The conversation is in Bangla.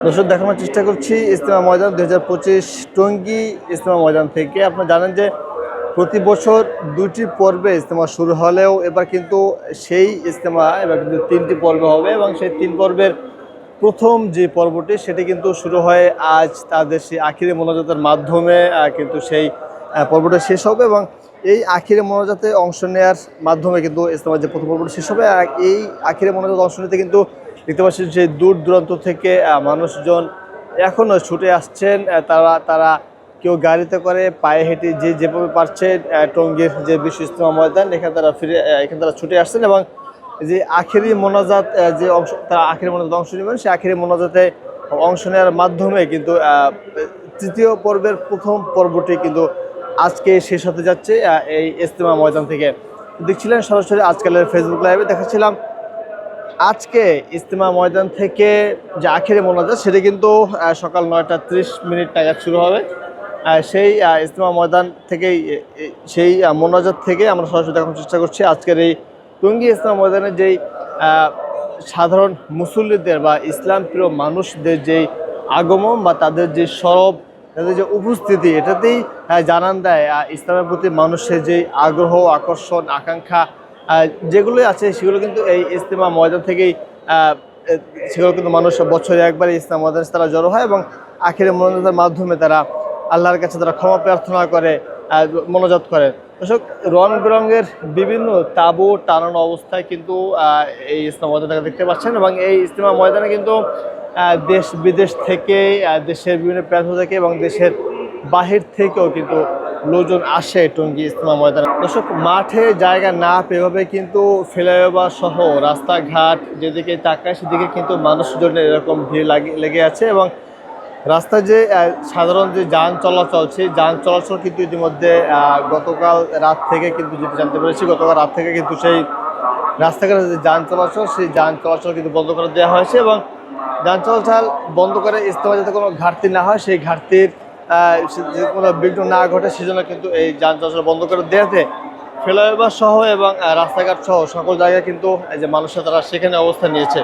দর্শক দেখানোর চেষ্টা করছি ইজতেমা ময়দান 2025 টঙ্গী ইজতেমা ময়দান থেকে। আপনারা জানেন যে প্রতি বছর দুটি পর্বে ইজতেমা শুরু হলেও এবার কিন্তু সেই ইজতেমা এবার কিন্তু তিনটি পর্ব হবে এবং সেই তিন পর্বের প্রথম যে পর্বটি সেটি কিন্তু শুরু হয় আজ তাদের সেই আখিরি মোনাজাতের মাধ্যমে কিন্তু সেই পর্বটা শেষ হবে এবং এই আখিরি মোনাজাতে অংশ নেওয়ার মাধ্যমে কিন্তু ইজতেমার যে প্রথম পর্বটি শেষ হবে। এই আখিরি মোনাজাতে অংশ নিতে কিন্তু দেখতে পাচ্ছেন যে দূর দূরান্ত থেকে মানুষজন এখনও ছুটে আসছেন। তারা কেউ গাড়িতে করে, পায়ে হেঁটে যেভাবে পারছেন টঙ্গীর যে বিশ্ব ইজতেমা ময়দান এখানে তারা ছুটে আসছেন এবং যে আখেরি মোনাজাত যে অংশ তারা আখেরি মোনাজাতে অংশ নেবেন সেই আখেরি মোনাজাতে অংশ নেওয়ার মাধ্যমে কিন্তু তৃতীয় পর্বের প্রথম পর্বটি কিন্তু আজকে শেষ হতে যাচ্ছে এই ইজতেমা ময়দান থেকে। দেখছিলেন সরাসরি আজকালের ফেসবুক লাইভে দেখাচ্ছিলাম আজকে ইজতেমা ময়দান থেকে যে আখেরি মোনাজাত সেটা কিন্তু সকাল 9টা 30 মিনিট নাগাদ শুরু হবে। সেই ইজতেমা ময়দান থেকেই সেই মোনাজাত থেকে আমরা সরাসরি দেখানোর চেষ্টা করছি আজকের এই টঙ্গী ইজতেমা ময়দানের যেই সাধারণ মুসল্লিদের বা ইসলাম প্রিয় মানুষদের যেই আগমন বা তাদের যে সরব, তাদের যে উপস্থিতি, এটাতেই জানান দেয় ইসলামের প্রতি মানুষের যেই আগ্রহ, আকর্ষণ, আকাঙ্ক্ষা যেগুলোই আছে সেগুলো কিন্তু এই ইজতেমা ময়দান থেকেই সেগুলো কিন্তু মানুষ বছরে একবার ইজতেমা ময়দানে তারা জড়ো হয় এবং আখিরি মোনাজাতের মাধ্যমে তারা আল্লাহর কাছে তারা ক্ষমা প্রার্থনা করে, মোনাজাত করে। দর্শক, রং বেরঙের বিভিন্ন তাঁবু টানানো অবস্থায় কিন্তু এই ইজতেমা ময়দানে দেখতে পাচ্ছেন এবং এই ইজতেমা ময়দানে কিন্তু দেশ বিদেশ থেকে, দেশের বিভিন্ন প্রান্ত থেকে এবং দেশের বাহির থেকেও কিন্তু লোকজন আসে টঙ্গী ইজতেমা ময়দানে। দর্শক, মাঠে জায়গা না পেয়ে কিন্তু ফ্লাইওভার সহ রাস্তাঘাট যেদিকে তাকায় সেদিকে কিন্তু মানুষজনের এরকম ভিড় লেগে আছে এবং রাস্তায় যে সাধারণ যে যান চলাচল, সেই যান চলাচল কিন্তু ইতিমধ্যে গতকাল রাত থেকে কিন্তু যেটা জানতে পেরেছি, গতকাল রাত থেকে কিন্তু সেই রাস্তাঘাটে যে যান চলাচল, সেই যান চলাচল কিন্তু বন্ধ করে দেওয়া হয়েছে এবং যান চলাচল বন্ধ করে ইজতেমা যাতে কোনো ঘাটতি না হয়, সেই ঘাটতির কোনো বিঘ্ন না ঘটে সেজন্য কিন্তু এই যান চলাচল বন্ধ করে দেওয়াতে ফ্লাইওভার সহ এবং রাস্তাঘাট সহ সকল জায়গায় কিন্তু এই যে মানুষরা তারা সেখানে অবস্থান নিয়েছে।